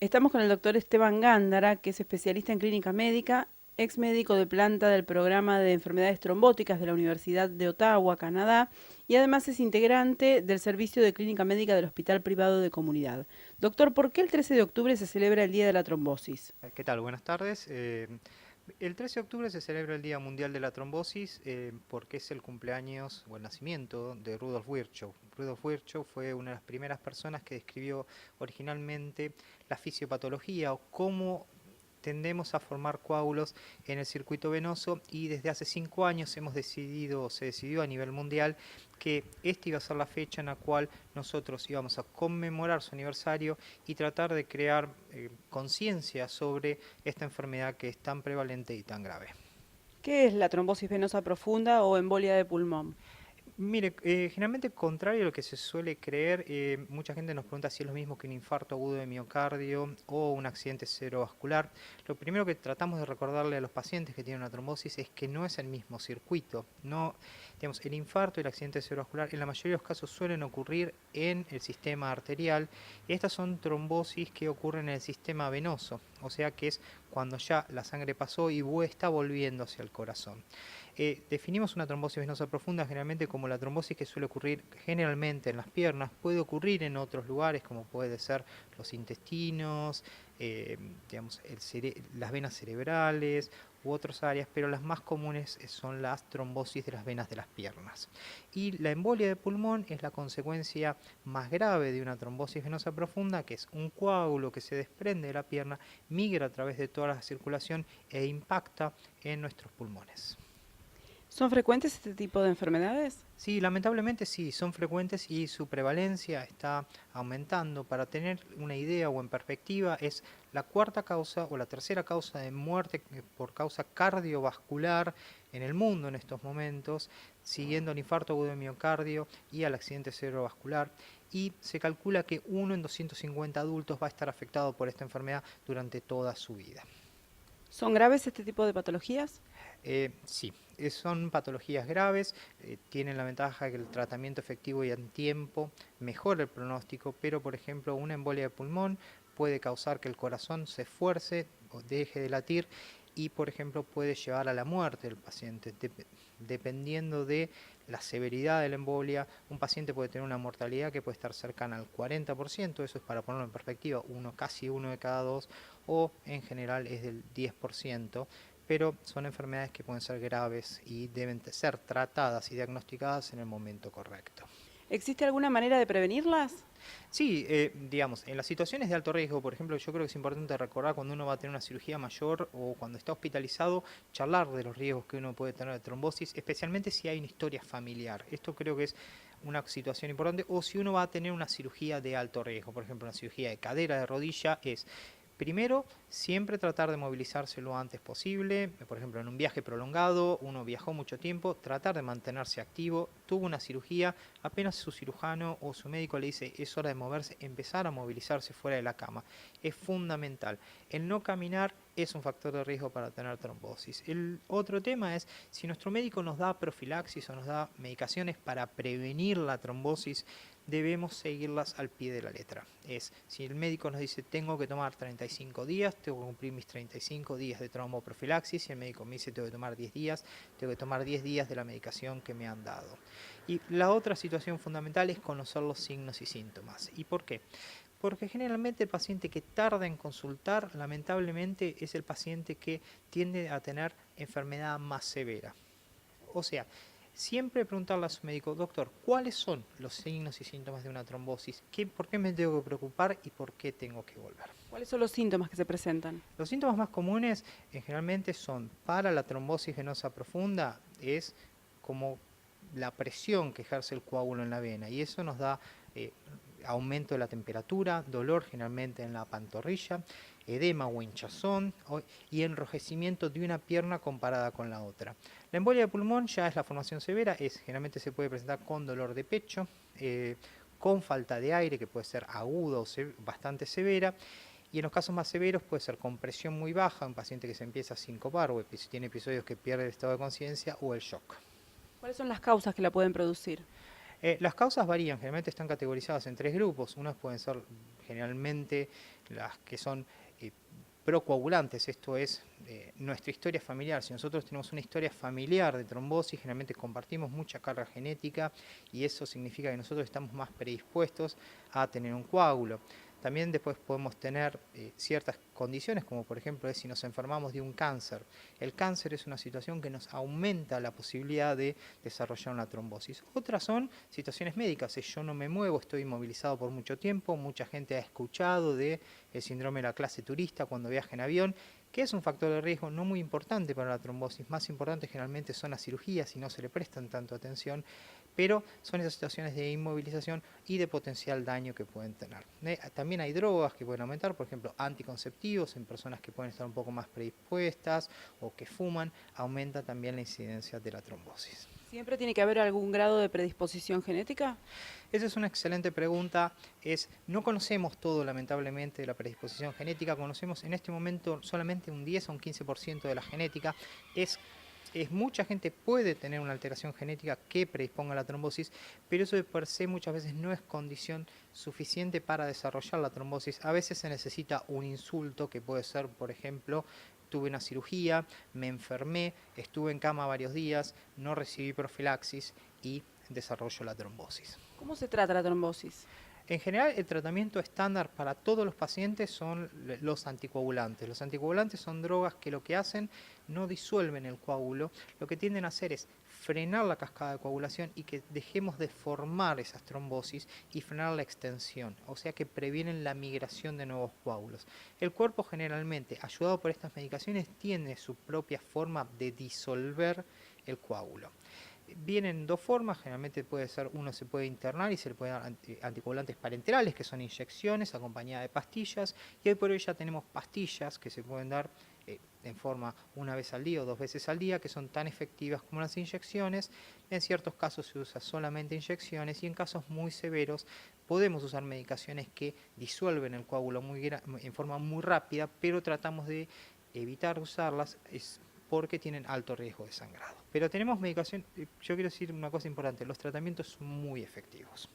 Estamos con el doctor Esteban Gándara, que es especialista en clínica médica, ex médico de planta del programa de enfermedades trombóticas de la Universidad de Ottawa, Canadá, y además es integrante del servicio de clínica médica del Hospital Privado de Comunidad. Doctor, ¿por qué el 13 de octubre se celebra el Día de la Trombosis? ¿Qué tal? Buenas tardes. El 13 de octubre se celebra el Día Mundial de la Trombosis porque es el cumpleaños o el nacimiento de Rudolf Virchow. Rudolf Virchow fue una de las primeras personas que describió originalmente la fisiopatología o cómo tendemos a formar coágulos en el circuito venoso y desde hace 5 años se decidió a nivel mundial que esta iba a ser la fecha en la cual nosotros íbamos a conmemorar su aniversario y tratar de crear conciencia sobre esta enfermedad que es tan prevalente y tan grave. ¿Qué es la trombosis venosa profunda o embolia de pulmón? Mire, generalmente contrario a lo que se suele creer, mucha gente nos pregunta si es lo mismo que un infarto agudo de miocardio o un accidente cerebrovascular. Lo primero que tratamos de recordarle a los pacientes que tienen una trombosis es que no es el mismo circuito. No, digamos, el infarto y el accidente cerebrovascular en la mayoría de los casos suelen ocurrir en el sistema arterial y estas son trombosis que ocurren en el sistema venoso, o sea que es cuando ya la sangre pasó y está volviendo hacia el corazón. Definimos una trombosis venosa profunda generalmente como la trombosis que suele ocurrir generalmente en las piernas, puede ocurrir en otros lugares como puede ser los intestinos, digamos, las venas cerebrales u otras áreas, pero las más comunes son las trombosis de las venas de las piernas. Y la embolia de pulmón es la consecuencia más grave de una trombosis venosa profunda, que es un coágulo que se desprende de la pierna, migra a través de toda la circulación e impacta en nuestros pulmones. ¿Son frecuentes este tipo de enfermedades? Sí, lamentablemente sí, son frecuentes y su prevalencia está aumentando. Para tener una idea o en perspectiva, es la cuarta causa o la tercera causa de muerte por causa cardiovascular en el mundo en estos momentos, siguiendo al infarto agudo de miocardio y al accidente cerebrovascular. Y se calcula que uno en 250 adultos va a estar afectado por esta enfermedad durante toda su vida. ¿Son graves este tipo de patologías? Sí, son patologías graves, tienen la ventaja de que el tratamiento efectivo y en tiempo mejora el pronóstico, pero por ejemplo una embolia de pulmón puede causar que el corazón se esfuerce o deje de latir y por ejemplo puede llevar a la muerte del paciente. Dependiendo de la severidad de la embolia, un paciente puede tener una mortalidad que puede estar cercana al 40%, eso es para ponerlo en perspectiva, casi uno de cada dos, o en general es del 10%, pero son enfermedades que pueden ser graves y deben ser tratadas y diagnosticadas en el momento correcto. ¿Existe alguna manera de prevenirlas? Sí, digamos, en las situaciones de alto riesgo, por ejemplo, yo creo que es importante recordar cuando uno va a tener una cirugía mayor o cuando está hospitalizado, charlar de los riesgos que uno puede tener de trombosis, especialmente si hay una historia familiar. Esto creo que es una situación importante. O si uno va a tener una cirugía de alto riesgo, por ejemplo, una cirugía de cadera, de rodilla, es primero, siempre tratar de movilizarse lo antes posible. Por ejemplo, en un viaje prolongado, uno viajó mucho tiempo, tratar de mantenerse activo, tuvo una cirugía, apenas su cirujano o su médico le dice es hora de moverse, empezar a movilizarse fuera de la cama. Es fundamental. El no caminar es un factor de riesgo para tener trombosis. El otro tema es si nuestro médico nos da profilaxis o nos da medicaciones para prevenir la trombosis, debemos seguirlas al pie de la letra. Si el médico nos dice tengo que tomar 35 días, tengo que cumplir mis 35 días de tromboprofilaxis. Si el médico me dice tengo que tomar 10 días, tengo que tomar 10 días de la medicación que me han dado. Y la otra situación fundamental es conocer los signos y síntomas. ¿Y por qué? Porque generalmente el paciente que tarda en consultar, lamentablemente, es el paciente que tiende a tener enfermedad más severa. O sea, siempre preguntarle a su médico, doctor, ¿cuáles son los signos y síntomas de una trombosis? ¿Por qué me tengo que preocupar y por qué tengo que volver? ¿Cuáles son los síntomas que se presentan? Los síntomas más comunes generalmente son para la trombosis venosa profunda, es como la presión que ejerce el coágulo en la vena y eso nos da eh, aumento de la temperatura, dolor generalmente en la pantorrilla, edema o hinchazón y enrojecimiento de una pierna comparada con la otra. La embolia de pulmón ya es la formación severa, generalmente se puede presentar con dolor de pecho, con falta de aire que puede ser aguda o bastante severa. Y en los casos más severos puede ser con presión muy baja, un paciente que se empieza a sincopar o tiene episodios que pierde el estado de conciencia o el shock. ¿Cuáles son las causas que la pueden producir? Las causas varían, generalmente están categorizadas en tres grupos. Unas pueden ser generalmente las que son procoagulantes, esto es nuestra historia familiar. Si nosotros tenemos una historia familiar de trombosis, generalmente compartimos mucha carga genética y eso significa que nosotros estamos más predispuestos a tener un coágulo. También después podemos tener ciertas condiciones, como por ejemplo si nos enfermamos de un cáncer. El cáncer es una situación que nos aumenta la posibilidad de desarrollar una trombosis. Otras son situaciones médicas. Si yo no me muevo, estoy inmovilizado por mucho tiempo, mucha gente ha escuchado del síndrome de la clase turista cuando viaja en avión, que es un factor de riesgo no muy importante para la trombosis. Más importante generalmente son las cirugías y no se le prestan tanto atención, pero son esas situaciones de inmovilización y de potencial daño que pueden tener. También hay drogas que pueden aumentar, por ejemplo, anticonceptivos en personas que pueden estar un poco más predispuestas o que fuman, aumenta también la incidencia de la trombosis. ¿Siempre tiene que haber algún grado de predisposición genética? Esa es una excelente pregunta. No conocemos todo, lamentablemente, de la predisposición genética. Conocemos en este momento solamente un 10 o un 15% de la genética. Mucha gente puede tener una alteración genética que predisponga a la trombosis, pero eso de per se muchas veces no es condición suficiente para desarrollar la trombosis. A veces se necesita un insulto, que puede ser, por ejemplo, tuve una cirugía, me enfermé, estuve en cama varios días, no recibí profilaxis y desarrollo la trombosis. ¿Cómo se trata la trombosis? En general, el tratamiento estándar para todos los pacientes son los anticoagulantes. Los anticoagulantes son drogas que lo que hacen no disuelven el coágulo, lo que tienden a hacer es frenar la cascada de coagulación y que dejemos de formar esas trombosis y frenar la extensión, o sea que previenen la migración de nuevos coágulos. El cuerpo generalmente, ayudado por estas medicaciones, tiene su propia forma de disolver el coágulo. Vienen dos formas, generalmente uno se puede internar y se le puede dar anticoagulantes parenterales, que son inyecciones acompañadas de pastillas, y hoy por hoy ya tenemos pastillas que se pueden dar en forma una vez al día o 2 veces al día, que son tan efectivas como las inyecciones. En ciertos casos se usa solamente inyecciones y en casos muy severos podemos usar medicaciones que disuelven el coágulo en forma muy rápida, pero tratamos de evitar usarlas porque tienen alto riesgo de sangrado. Pero tenemos medicación, yo quiero decir una cosa importante, los tratamientos son muy efectivos.